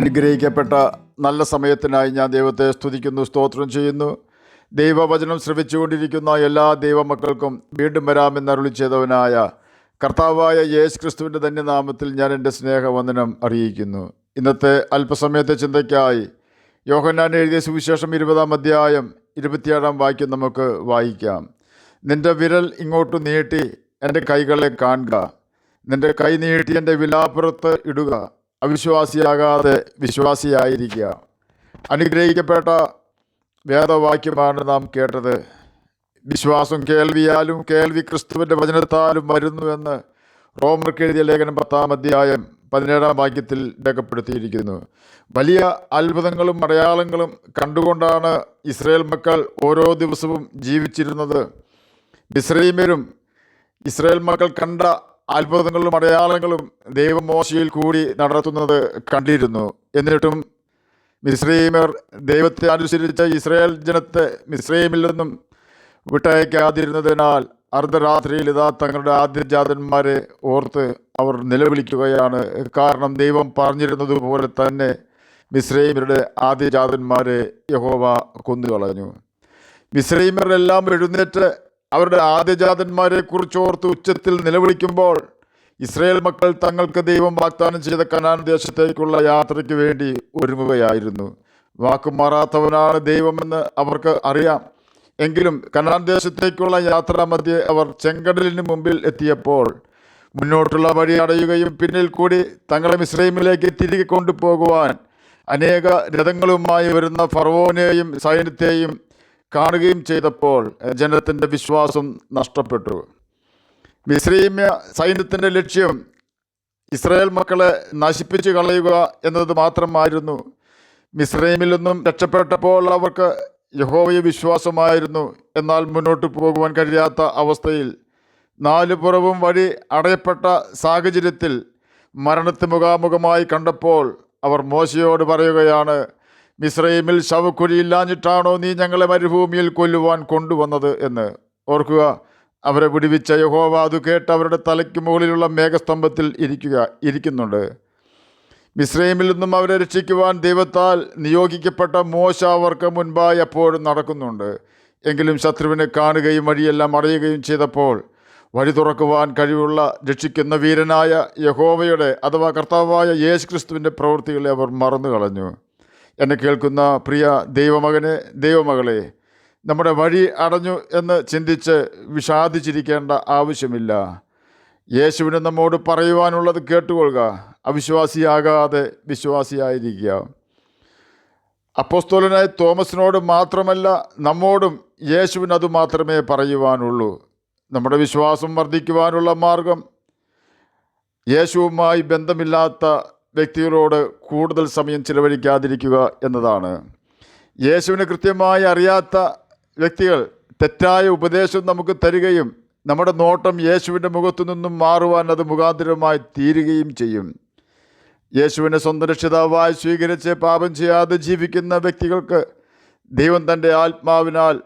അനുഗ്രഹിക്കപ്പെട്ട നല്ല സമയത്തിനായി ഞാൻ ദൈവത്തെ സ്തുതിക്കുന്നു, സ്തോത്രം ചെയ്യുന്നു. ദൈവവചനം ശ്രവിച്ചുകൊണ്ടിരിക്കുന്ന എല്ലാ ദൈവമക്കൾക്കും വീണ്ടും വരാമെന്ന് അരുളി ചെയ്തവനായ കർത്താവായ യേശു ക്രിസ്തുവിൻ്റെ തന്നെ നാമത്തിൽ ഞാൻ എൻ്റെ സ്നേഹവന്ദനം അറിയിക്കുന്നു. ഇന്നത്തെ അല്പസമയത്തെ ചിന്തയ്ക്കായി യോഹന്നാൻ എഴുതിയ സുവിശേഷം 20-ാം അധ്യായം 27-ാം വാക്യം നമുക്ക് വായിക്കാം. നിൻ്റെ വിരൽ ഇങ്ങോട്ട് നീട്ടി എൻ്റെ കൈകളെ കാണുക, നിൻ്റെ കൈ നീട്ടി എൻ്റെ വിലാപ്പുറത്ത് ഇടുക, അവിശ്വാസിയാകാതെ വിശ്വാസിയായിരിക്കുക. അനുഗ്രഹിക്കപ്പെട്ട വേദവാക്യമാണ് നാം കേട്ടത്. വിശ്വാസം കേൾവിയാലും കേൾവി ക്രിസ്തുവിൻ്റെ വചനത്താലും വരുന്നുവെന്ന് റോമർക്ക് എഴുതിയ ലേഖനം 10-ാം അധ്യായം 17-ാം വാക്യത്തിൽ രേഖപ്പെടുത്തിയിരിക്കുന്നു. വലിയ അത്ഭുതങ്ങളും അടയാളങ്ങളും കണ്ടുകൊണ്ടാണ് ഇസ്രായേൽ മക്കൾ ഓരോ ദിവസവും ജീവിച്ചിരുന്നത്. മിസ്രയീമ്യരും ഇസ്രായേൽ മക്കൾ കണ്ട അത്ഭുതങ്ങളും അടയാളങ്ങളും ദൈവം മോശയിൽ കൂടി നടത്തുന്നത് കണ്ടിരുന്നു. എന്നിട്ടും മിസ്രയീമ്യർ ദൈവത്തെ അനുസരിച്ച ഇസ്രായേൽ ജനത്തെ മിസ്രയീമിൽ നിന്നും വിട്ടയക്കാതിരുന്നതിനാൽ അർദ്ധരാത്രിയിൽ ഇതാ തങ്ങളുടെ ആദ്യജാതന്മാരെ ഓർത്ത് അവർ നിലവിളിക്കുകയാണ്. കാരണം ദൈവം പറഞ്ഞിരുന്നത് പോലെ തന്നെ മിസ്രയീമ്യരുടെ ആദ്യജാതന്മാരെ യഹോവ കൊന്നുകളഞ്ഞു. മിസ്രയീമ്യരെല്ലാം എഴുന്നേറ്റ് അവരുടെ ആദ്യജാതന്മാരെ കുറിച്ചോർത്ത് ഉച്ചത്തിൽ നിലവിളിക്കുമ്പോൾ ഇസ്രായേൽ മക്കൾ തങ്ങൾക്ക് ദൈവം വാഗ്ദാനം ചെയ്ത കനാൻ ദേശത്തേക്കുള്ള യാത്രയ്ക്ക് വേണ്ടി ഒരുങ്ങുകയായിരുന്നു. വാക്കുമാറാത്തവനാണ് ദൈവമെന്ന് അവർക്ക് അറിയാം. എങ്കിലും കനാൻ ദേശത്തേക്കുള്ള യാത്രാ മധ്യേ അവർ ചെങ്കടലിന് മുമ്പിൽ എത്തിയപ്പോൾ മുന്നോട്ടുള്ള വഴി അടയുകയും പിന്നിൽ കൂടി തങ്ങളെ മിസ്രയീമിലേക്ക് തിരികെ കൊണ്ടുപോകുവാൻ അനേക രഥങ്ങളുമായി വരുന്ന ഫറവോനെയും സൈന്യത്തെയും കാണുകയും ചെയ്തപ്പോൾ ജനത്തിൻ്റെ വിശ്വാസം നഷ്ടപ്പെട്ടു. മിസ്രയീമ്യ സൈന്യത്തിൻ്റെ ലക്ഷ്യം ഇസ്രായേൽ മക്കളെ നശിപ്പിച്ചു കളയുക എന്നത് മാത്രമായിരുന്നു. മിസ്രയീമിൽ നിന്നും രക്ഷപ്പെട്ടപ്പോൾ അവർക്ക് യഹോവയെ വിശ്വാസമായിരുന്നു. എന്നാൽ മുന്നോട്ട് പോകുവാൻ കഴിയാത്ത അവസ്ഥയിൽ നാല് പുറവും വഴി അടയപ്പെട്ട സാഹചര്യത്തിൽ മരണത്തിന് മുഖാമുഖമായി കണ്ടപ്പോൾ അവർ മോശയോട് പറയുകയാണ്, മിസ്രയീമിൽ ശവക്കുഴിയില്ലാഞ്ഞിട്ടാണോ നീ ഞങ്ങളെ മരുഭൂമിയിൽ കൊല്ലുവാൻ കൊണ്ടുവന്നത് എന്ന്. ഓർക്കുക, അവരെ വിടുവിച്ച യഹോവ അത് കേട്ട് അവരുടെ തലയ്ക്ക് മുകളിലുള്ള മേഘസ്തംഭത്തിൽ ഇരിക്കുന്നുണ്ട്. മിസ്രയീമിൽ നിന്നും അവരെ രക്ഷിക്കുവാൻ ദൈവത്താൽ നിയോഗിക്കപ്പെട്ട മോശ അവർക്ക് മുൻപായി എപ്പോഴും നടക്കുന്നുണ്ട്. എങ്കിലും ശത്രുവിനെ കാണുകയും വഴിയെല്ലാം അടയുകയും ചെയ്തപ്പോൾ വഴി തുറക്കുവാൻ കഴിവുള്ള രക്ഷിക്കുന്ന വീരനായ യഹോവയുടെ അഥവാ കർത്താവായ യേശു ക്രിസ്തുവിൻ്റെ പ്രവൃത്തികളെ അവർ മറന്നു കളഞ്ഞു. എന്നെ കേൾക്കുന്ന പ്രിയ ദൈവമകനെ, ദൈവമകളെ, നമ്മുടെ വഴി അടഞ്ഞു എന്ന് ചിന്തിച്ച് വിഷാദിച്ചിരിക്കേണ്ട ആവശ്യമില്ല. യേശുവിന് നമ്മോട് പറയുവാനുള്ളത് കേട്ടുകൊള്ളുക. അവിശ്വാസിയാകാതെ വിശ്വാസിയായിരിക്കുക. അപ്പോസ്തലനായ തോമസിനോട് മാത്രമല്ല, നമ്മോടും യേശുവിന് അത് മാത്രമേ പറയുവാനുള്ളൂ. നമ്മുടെ വിശ്വാസം വർദ്ധിക്കുവാനുള്ള മാർഗം യേശുവുമായി ബന്ധമില്ലാത്ത വ്യക്തികളോട് കൂടുതൽ സമയം ചിലവഴിക്കാതിരിക്കുക എന്നതാണ്. യേശുവിനെ കൃത്യമായി അറിയാത്ത വ്യക്തികൾ തെറ്റായ ഉപദേശം നമുക്ക് തരികയും നമ്മുടെ നോട്ടം യേശുവിൻ്റെ മുഖത്തു നിന്നും മാറുവാൻ അത് മുഖാന്തരമായി തീരുകയും ചെയ്യും. യേശുവിനെ സ്വന്തം രക്ഷിതാവായി സ്വീകരിച്ച് പാപം ചെയ്യാതെ ജീവിക്കുന്ന വ്യക്തികൾക്ക് ദൈവം തൻ്റെ ആത്മാവിനാൽ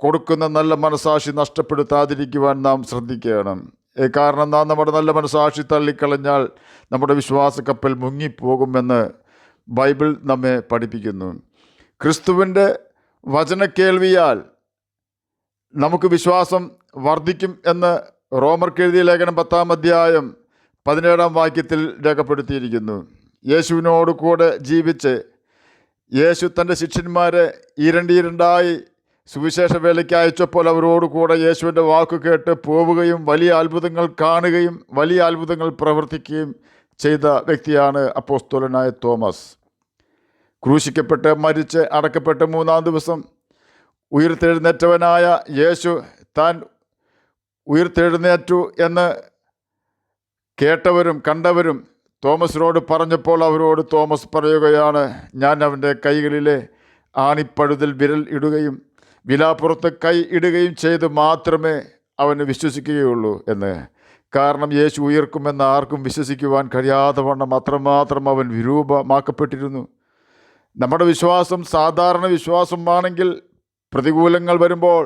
കൊടുക്കുന്ന നല്ല മനസാക്ഷി നഷ്ടപ്പെടുത്താതിരിക്കുവാൻ നാം ശ്രദ്ധിക്കണം. കാരണം നാം നമ്മുടെ നല്ല മനസാക്ഷി തള്ളിക്കളഞ്ഞാൽ നമ്മുടെ വിശ്വാസക്കപ്പൽ മുങ്ങിപ്പോകുമെന്ന് ബൈബിൾ നമ്മെ പഠിപ്പിക്കുന്നു. ക്രിസ്തുവിൻ്റെ വചനക്കേൾവിയാൽ നമുക്ക് വിശ്വാസം വർദ്ധിക്കും എന്ന് റോമർക്ക് എഴുതിയ ലേഖനം 10-ാം അധ്യായം 17-ാം വാക്യത്തിൽ രേഖപ്പെടുത്തിയിരിക്കുന്നു. യേശുവിനോട് കൂടെ ജീവിച്ച് യേശു തൻ്റെ ശിഷ്യന്മാരെ ഇരണ്ടായി സുവിശേഷ വേലയ്ക്ക് അയച്ചപ്പോൾ അവരോട് കൂടെ യേശുവിൻ്റെ വാക്ക് കേട്ട് പോവുകയും വലിയ അത്ഭുതങ്ങൾ കാണുകയും വലിയ അത്ഭുതങ്ങൾ പ്രവർത്തിക്കുകയും ചെയ്ത വ്യക്തിയാണ് അപ്പോസ്തലനായ തോമസ്. ക്രൂശിക്കപ്പെട്ട് മരിച്ച് അടക്കപ്പെട്ട് 3-ാം ദിവസം ഉയിർത്തെഴുന്നേറ്റവനായ യേശു താൻ ഉയിർത്തെഴുന്നേറ്റു എന്ന് കേട്ടവരും കണ്ടവരും തോമസിനോട് പറഞ്ഞപ്പോൾ അവരോട് തോമസ് പറയുകയാണ്, ഞാൻ അവൻ്റെ കൈകളിലെ ആണിപ്പഴുതിൽ വിരൽ ഇടുകയും വിലാപ്പുറത്ത് കൈ ഇടുകയും ചെയ്ത് മാത്രമേ അവന് വിശ്വസിക്കുകയുള്ളൂ എന്ന്. കാരണം യേശു ഉയർക്കുമെന്ന് ആർക്കും വിശ്വസിക്കുവാൻ കഴിയാതെ വണ്ണം അത്രമാത്രം അവൻ വിരൂപമാക്കപ്പെട്ടിരുന്നു. നമ്മുടെ വിശ്വാസം സാധാരണ വിശ്വാസമാണെങ്കിൽ പ്രതികൂലങ്ങൾ വരുമ്പോൾ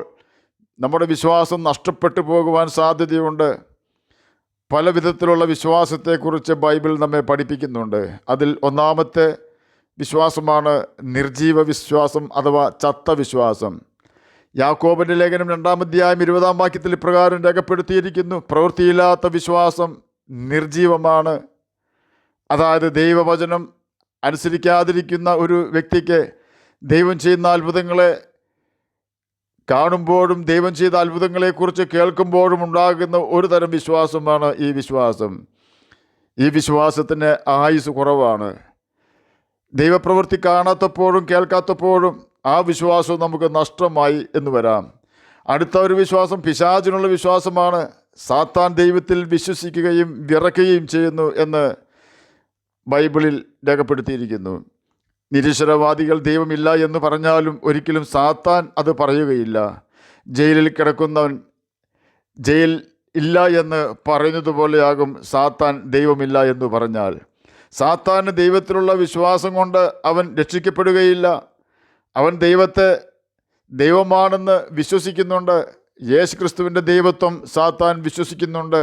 നമ്മുടെ വിശ്വാസം നഷ്ടപ്പെട്ടു പോകുവാൻ സാധ്യതയുണ്ട്. പല വിധത്തിലുള്ള വിശ്വാസത്തെക്കുറിച്ച് ബൈബിൾ നമ്മെ പഠിപ്പിക്കുന്നുണ്ട്. അതിൽ ഒന്നാമത്തെ വിശ്വാസമാണ് നിർജീവ വിശ്വാസം അഥവാ ചത്ത വിശ്വാസം. യാക്കോബിൻ്റെ ലേഖനം 2-ാം അധ്യായം 20-ാം വാക്യത്തിൽ ഇപ്രകാരം രേഖപ്പെടുത്തിയിരിക്കുന്നു: പ്രവൃത്തിയില്ലാത്ത വിശ്വാസം നിർജീവമാണ്. അതായത് ദൈവവചനം അനുസരിക്കാതിരിക്കുന്ന ഒരു വ്യക്തിക്ക് ദൈവം ചെയ്യുന്ന അത്ഭുതങ്ങളെ കാണുമ്പോഴും ദൈവം ചെയ്ത അത്ഭുതങ്ങളെക്കുറിച്ച് കേൾക്കുമ്പോഴും ഉണ്ടാകുന്ന ഒരു തരം വിശ്വാസമാണ് ഈ വിശ്വാസം. ഈ വിശ്വാസത്തിന് ആയുസ് കുറവാണ്. ദൈവപ്രവൃത്തി കാണാത്തപ്പോഴും കേൾക്കാത്തപ്പോഴും ആ വിശ്വാസം നമുക്ക് നഷ്ടമായി എന്ന് വരാം. അടുത്ത ഒരു വിശ്വാസം പിശാചിനുള്ള വിശ്വാസമാണ്. സാത്താൻ ദൈവത്തിൽ വിശ്വസിക്കുകയും വിറയ്ക്കുകയും ചെയ്യുന്നു എന്ന് ബൈബിളിൽ രേഖപ്പെടുത്തിയിരിക്കുന്നു. നിരീശ്വരവാദികൾ ദൈവമില്ല എന്ന് പറഞ്ഞാലും ഒരിക്കലും സാത്താൻ അത് പറയുകയില്ല. ജയിലിൽ കിടക്കുന്നവൻ ജയിൽ ഇല്ല എന്ന് പറയുന്നത് പോലെയാകും സാത്താൻ ദൈവമില്ല എന്ന് പറഞ്ഞാൽ. സാത്താന് ദൈവത്തിലുള്ള വിശ്വാസം കൊണ്ട് അവൻ രക്ഷിക്കപ്പെടുകയില്ല. അവൻ ദൈവത്തെ ദൈവമാണെന്ന് വിശ്വസിക്കുന്നുണ്ട്. യേശു ക്രിസ്തുവിൻ്റെ ദൈവത്വം സാത്താൻ വിശ്വസിക്കുന്നുണ്ട്.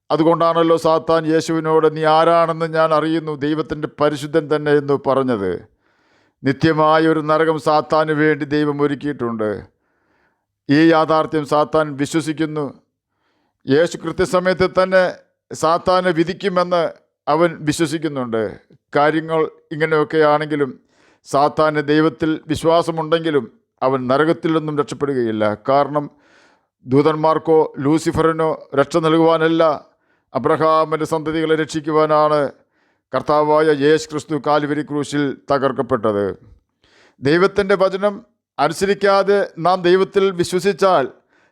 അതുകൊണ്ടാണല്ലോ സാത്താൻ യേശുവിനോട് നീ ആരാണെന്ന് ഞാൻ അറിയുന്നു, ദൈവത്തിൻ്റെ പരിശുദ്ധൻ തന്നെ എന്ന് പറഞ്ഞത്. നിത്യമായ ഒരു നരകം സാത്താന് വേണ്ടി ദൈവം ഒരുക്കിയിട്ടുണ്ട്. ഈ യാഥാർത്ഥ്യം സാത്താൻ വിശ്വസിക്കുന്നു. യേശു കൃത്യസമയത്ത് തന്നെ സാത്താനെ വിധിക്കുമെന്ന് അവൻ വിശ്വസിക്കുന്നുണ്ട്. കാര്യങ്ങൾ ഇങ്ങനെയൊക്കെയാണെങ്കിലും സാത്താന് ദൈവത്തിൽ വിശ്വാസമുണ്ടെങ്കിലും അവൻ നരകത്തിൽ നിന്നും രക്ഷപ്പെടുകയില്ല. കാരണം ദൂതന്മാർക്കോ ലൂസിഫറിനോ രക്ഷ നൽകുവാനല്ല, അബ്രഹാമിൻ്റെ സന്തതികളെ രക്ഷിക്കുവാനാണ് കർത്താവായ യേശു ക്രിസ്തു കാൽവരി ക്രൂശിൽ തകർക്കപ്പെട്ടത്. ദൈവത്തിൻ്റെ വചനം അനുസരിക്കാതെ നാം ദൈവത്തിൽ വിശ്വസിച്ചാൽ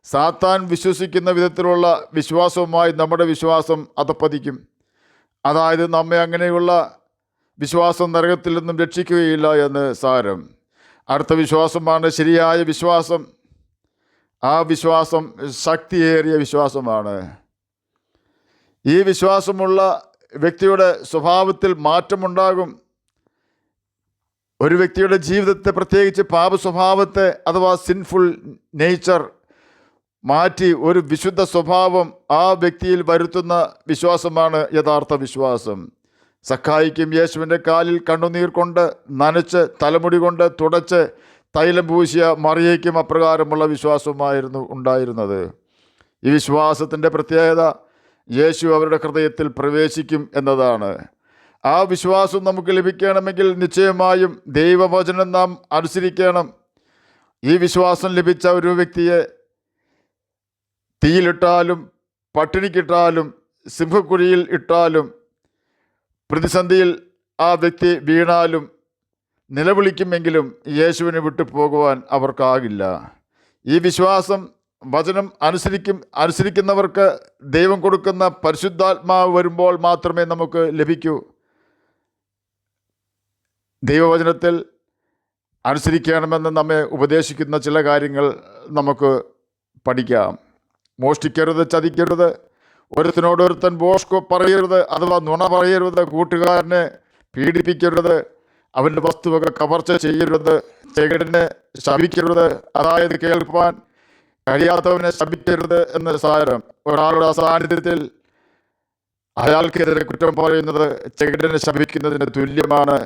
സാത്താൻ വിശ്വസിക്കുന്ന വിധത്തിലുള്ള വിശ്വാസവുമായി നമ്മുടെ വിശ്വാസം അധപ്പതിക്കും. അതായത് നമ്മെ അങ്ങനെയുള്ള വിശ്വാസം നരകത്തിൽ നിന്നും രക്ഷിക്കുകയില്ല എന്ന് സാരം. അടുത്ത വിശ്വാസമാണ് ശരിയായ വിശ്വാസം. ആ വിശ്വാസം ശക്തിയേറിയ വിശ്വാസമാണ്. ഈ വിശ്വാസമുള്ള വ്യക്തിയുടെ സ്വഭാവത്തിൽ മാറ്റമുണ്ടാകും. ഒരു വ്യക്തിയുടെ ജീവിതത്തെ, പ്രത്യേകിച്ച് പാപ സ്വഭാവത്തെ അഥവാ സിൻഫുൾ നേച്ചർ മാറ്റി ഒരു വിശുദ്ധ സ്വഭാവം ആ വ്യക്തിയിൽ വരുത്തുന്ന വിശ്വാസമാണ് യഥാർത്ഥ വിശ്വാസം. സക്കായിക്കും യേശുവിൻ്റെ കാലിൽ കണ്ണുനീർ കൊണ്ട് നനച്ച് തലമുടി കൊണ്ട് തുടച്ച് തൈലം പൂശിയ മറിയയ്ക്കും അപ്രകാരമുള്ള വിശ്വാസമായിരുന്നു ഉണ്ടായിരുന്നത്. ഈ വിശ്വാസത്തിൻ്റെ പ്രത്യേകത യേശു അവരുടെ ഹൃദയത്തിൽ പ്രവേശിക്കും എന്നതാണ്. ആ വിശ്വാസം നമുക്ക് ലഭിക്കണമെങ്കിൽ നിശ്ചയമായും ദൈവവചനം നാം അനുസരിക്കണം. ഈ വിശ്വാസം ലഭിച്ച ഒരു വ്യക്തിയെ തീയിലിട്ടാലും പട്ടിണിക്കിട്ടാലും സിംഹക്കുഴിയിൽ ഇട്ടാലും പ്രതിസന്ധിയിൽ ആ വ്യക്തി വീണാലും നിലവിളിക്കുമെങ്കിലും യേശുവിനെ വിട്ടു പോകുവാൻ അവർക്കാകില്ല. ഈ വിശ്വാസം വചനം അനുസരിക്കുന്നവർക്ക് ദൈവം കൊടുക്കുന്ന പരിശുദ്ധാത്മാവ് വരുമ്പോൾ മാത്രമേ നമുക്ക് ലഭിക്കൂ. ദൈവവചനത്തിൽ അനുസരിക്കണമെന്ന് നമ്മെ ഉപദേശിക്കുന്ന ചില കാര്യങ്ങൾ നമുക്ക് പഠിക്കാം. മോഷ്ടിക്കരുത്, ചതിക്കരുത്, ഒരുത്തനോടൊരുത്തൻ ബോഷ്കോ പറയരുത് അഥവാ നുണ പറയരുത്, കൂട്ടുകാരനെ പീഡിപ്പിക്കരുത്, അവൻ്റെ വസ്തുവക കവർച്ച ചെയ്യരുത്, ചെകിടനെ ശപിക്കരുത്, അതായത് കേൾപ്പാൻ കഴിയാത്തവനെ ശപിക്കരുത് എന്ന് സാരം. ഒരാളുടെ അസാന്നിധ്യത്തിൽ അയാൾക്കെതിരെ കുറ്റം പറയുന്നത് ചെകിടനെ ശപിക്കുന്നതിന് തുല്യമാണ്.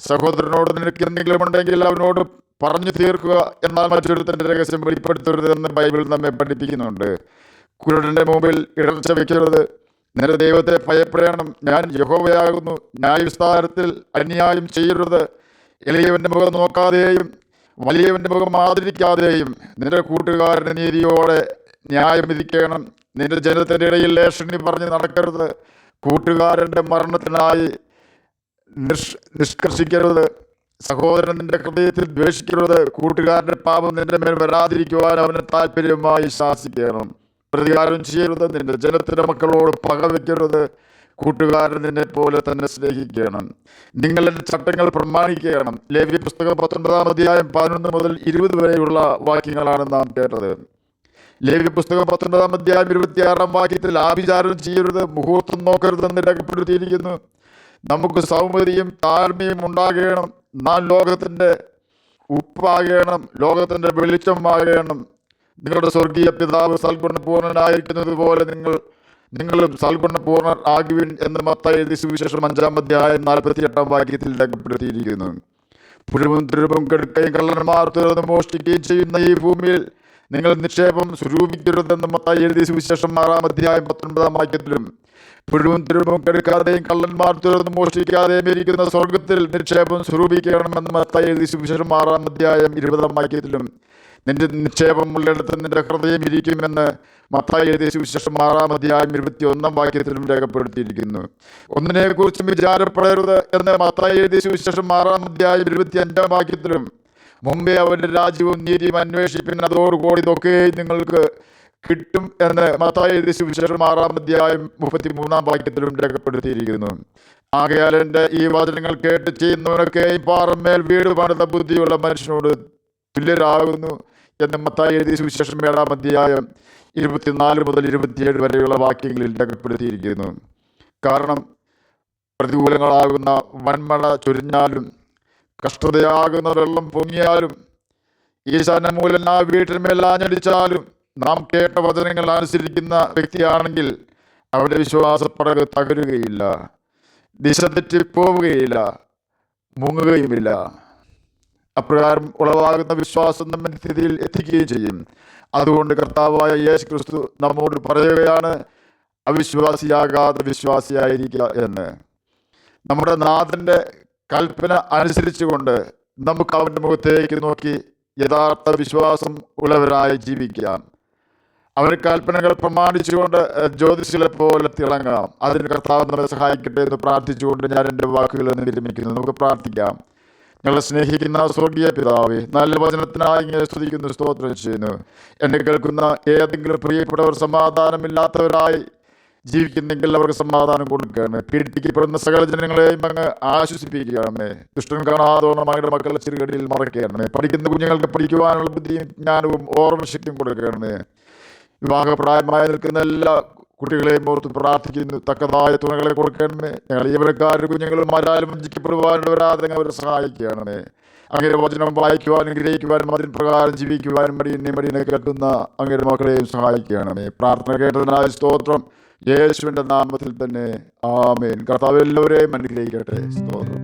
സഹോദരനോട് നിനക്ക് എന്തെങ്കിലും ഉണ്ടെങ്കിൽ അവനോട് പറഞ്ഞു തീർക്കുക, എന്നാൽ മറ്റൊരുത്തൻ്റെ രഹസ്യം വെളിപ്പെടുത്തരുത് എന്ന് ബൈബിൾ നമ്മെ പഠിപ്പിക്കുന്നുണ്ട്. കുരുടൻ്റെ മുമ്പിൽ ഇടർച്ച വയ്ക്കരുത്, നിന്റെ ദൈവത്തെ ഭയപ്പെടണം, ഞാൻ യഹോവയാകുന്നു. ന്യായവിസ്താരത്തിൽ അന്യായം ചെയ്യരുത്, എളിയവൻ്റെ മുഖം നോക്കാതെയും വലിയവൻ്റെ മുഖം ആദരിക്കാതെയും നിന്റെ കൂട്ടുകാരൻ്റെ നീതിയോടെ ന്യായം വിധിക്കണം. നിന്റെ ജനത്തിൻ്റെ ഇടയിൽ ലേഷണി പറഞ്ഞ് നടക്കരുത്, കൂട്ടുകാരൻ്റെ മരണത്തിനായി നിഷ്കർഷിക്കരുത്, സഹോദരൻ നിന്റെ ഹൃദയത്തിൽ ദ്വേഷിക്കരുത്, കൂട്ടുകാരൻ്റെ പാപം നിന്റെ മേൽ വരാതിരിക്കുവാൻ അവന് താല്പര്യമായി ശാസിക്കണം. പ്രതികാരം ചെയ്യരുത്, നിന്റെ ജനത്തിൻ്റെ മക്കളോട് പകവയ്ക്കരുത്, കൂട്ടുകാരൻ നിന്നെ പോലെ തന്നെ സ്നേഹിക്കണം. നിങ്ങൾ എൻ്റെ ചട്ടങ്ങൾ പ്രമാണിക്കണം. ലേവ്യ പുസ്തകം 19-ാം അധ്യായം 11 മുതൽ 20 വരെയുള്ള വാക്യങ്ങളാണ് നാം കേട്ടത്. ലേവ്യ പുസ്തകം 19-ാം അധ്യായം 26-ാം വാക്യത്തിൽ ആഭിചാരം ചെയ്യരുത്, മുഹൂർത്തം നോക്കരുതെന്ന് രേഖപ്പെടുത്തിയിരിക്കുന്നു. നമുക്ക് സൗമ്യതയും താഴ്മയും ഉണ്ടാകണം. നാം ലോകത്തിൻ്റെ ഉപ്പാകണം, ലോകത്തിൻ്റെ വെളിച്ചമാകണം. നിങ്ങളുടെ സ്വർഗീയ പിതാവ് സൽഗുണപൂർണനായിരിക്കുന്നത് പോലെ നിങ്ങൾ നിങ്ങളും സൽഗുണപൂർണ്ണർ ആകുവിൻ എന്ന് മത്തായി എഴുതിയ സുവിശേഷം 5-ാം അധ്യായം 48-ാം വാക്യത്തിൽ രേഖപ്പെടുത്തിയിരിക്കുന്നു. പുഴുവും തുരുവും കെടുക്കുകയും കള്ളന്മാർ തുറന്ന് മോഷ്ടിക്കുകയും ചെയ്യുന്ന ഈ ഭൂമിയിൽ നിങ്ങൾ നിക്ഷേപം സ്വരൂപിക്കരുതെന്ന് മത്തായി എഴുതിയ സുവിശേഷം 6-ാം അധ്യായം 19-ാം വാക്യത്തിലും, പുഴുവും തുരുവും കെടുക്കാതെയും കള്ളന്മാർ തുറന്ന് മോഷ്ടിക്കാതെയും ഇരിക്കുന്ന സ്വർഗത്തിൽ നിക്ഷേപം സ്വരൂപിക്കണമെന്ന് മത്തായി എഴുതിയ സുവിശേഷം 6-ാം അധ്യായം 20-ാം വാക്യത്തിലും, നിന്റെ നിക്ഷേപം ഉള്ളിടത്ത് നിന്റെ ഹൃദയം ഇരിക്കുമെന്ന് മത്തായി എഴുതിയ സുവിശേഷം 6-ാം അധ്യായം 21-ാം വാക്യത്തിലും രേഖപ്പെടുത്തിയിരിക്കുന്നു. ഒന്നിനെക്കുറിച്ചും വിചാരപ്പെടരുത് എന്ന് മത്തായി എഴുതിയ സുവിശേഷം 6-ാം അധ്യായം 25-ാം വാക്യത്തിലും, മുമ്പേ അവന്റെ രാജ്യവും നീതിയും അന്വേഷിപ്പിൻ, അതോടുകൂടി ഇതൊക്കെ നിങ്ങൾക്ക് കിട്ടും എന്ന് മത്തായി എഴുതിയ സുവിശേഷം 6-ാം അധ്യായം 33-ാം വാക്യത്തിലും രേഖപ്പെടുത്തിയിരിക്കുന്നു. ആകയാൽ എൻ്റെ ഈ വചനങ്ങൾ കേട്ട് ചെയ്യുന്നവനൊക്കെ ഈ പാറമേൽ വീട് പണിത ബുദ്ധിയുള്ള മനുഷ്യനോട് തുല്യരാകുന്നു എന്ന് മത്തായി എഴുതിയ സുവിശേഷം 7-ാം അധ്യായം 24 മുതൽ 27 വരെയുള്ള വാക്യങ്ങളിൽ രേഖപ്പെടുത്തിയിരിക്കുന്നു. കാരണം പ്രതികൂലങ്ങളാകുന്ന വൻമഴ ചൊരിഞ്ഞാലും കഷ്ടതയാകുന്ന വെള്ളം പൊങ്ങിയാലും ഈശാന മൂലം ആ വീട്ടിന്മേൽ ആഞ്ഞടിച്ചാലും നാം കേട്ട വചനങ്ങൾ അനുസരിക്കുന്ന വ്യക്തിയാണെങ്കിൽ അവരുടെ വിശ്വാസപ്പടക് തകരുകയില്ല, ദിശ തെറ്റിപ്പോവുകയില്ല, മുങ്ങുകയുമില്ല. അപ്രകാരം ഉളവാകുന്ന വിശ്വാസം നമ്മെ സ്ഥിതിയിൽ എത്തിക്കുകയും ചെയ്യും. അതുകൊണ്ട് കർത്താവായ യേശു ക്രിസ്തു നമ്മോട് പറയുകയാണ്, അവിശ്വാസിയാകാതെ വിശ്വാസിയായിരിക്കുക എന്ന്. നമ്മുടെ നാഥൻ്റെ കൽപ്പന അനുസരിച്ചുകൊണ്ട് നമുക്ക് അവൻ്റെ മുഖത്തേക്ക് നോക്കി യഥാർത്ഥ വിശ്വാസം ഉള്ളവരായി ജീവിക്കാം. അവൻ്റെ കൽപ്പനകൾ പ്രമാണിച്ചുകൊണ്ട് ജ്യോതിഷികളെ പോലെ തിളങ്ങാം. അതിന് കർത്താവ് നമ്മെ സഹായിക്കട്ടെ എന്ന് പ്രാർത്ഥിച്ചുകൊണ്ട് ഞാൻ എൻ്റെ വാക്കുകൾ വിരമിക്കുന്നു. നമുക്ക് പ്രാർത്ഥിക്കാം. ഞങ്ങളെ സ്നേഹിക്കുന്ന സ്വർഗീയ പിതാവേ, നല്ല വചനത്തിനായി ഇങ്ങനെ സ്തുതിക്കുന്നു, സ്തോത്രം ചെയ്യുന്നു. എന്നെ കേൾക്കുന്ന ഏതെങ്കിലും പ്രിയപ്പെട്ടവർ സമാധാനമില്ലാത്തവരായി ജീവിക്കുന്നെങ്കിൽ അവർക്ക് സമാധാനം കൊടുക്കുകയാണ്. പീഡിപ്പിക്കപ്പെടുന്ന സകല ജനങ്ങളെയും അങ്ങ് ആശ്വസിപ്പിക്കുകയാണേ. ദുഷ്ടൻ കാണാതോണം അവരുടെ മക്കളുടെ ചെറുകടിയിൽ മറക്കുകയാണേ. പഠിക്കുന്ന കുഞ്ഞുങ്ങൾക്ക് പഠിക്കുവാനുള്ള ബുദ്ധിയും ജ്ഞാനവും ഓർമ്മശക്തിയും കൊടുക്കുകയാണേ. വിവാഹപ്രായമായി നിൽക്കുന്ന എല്ലാ കുട്ടികളെയും ഓർത്ത് പ്രാർത്ഥിക്കുന്നു. തക്കതായ തുണകളെ കൊടുക്കണമേ. ഞങ്ങൾ ജീവനക്കാരുടെ കുഞ്ഞുങ്ങളും ആരാലും വഞ്ചിക്കപ്പെടുവാനുള്ളവരാതെ അവരെ സഹായിക്കുകയാണേ. അങ്ങനെ വചനം വായിക്കുവാനും ഗ്രഹിക്കുവാനും അതിന് പ്രകാരം ജീവിക്കുവാനും മടിയനെ കേൾക്കുന്ന അങ്ങയുടെ മക്കളെയും സഹായിക്കുകയാണേ. പ്രാർത്ഥന കേട്ടതിനായി സ്തോത്രം. യേശുവിൻ്റെ നാമത്തിൽ തന്നെ ആമേൻ. കർത്താവ് എല്ലാവരെയും അനുഗ്രഹിക്കട്ടെ. സ്തോത്രം.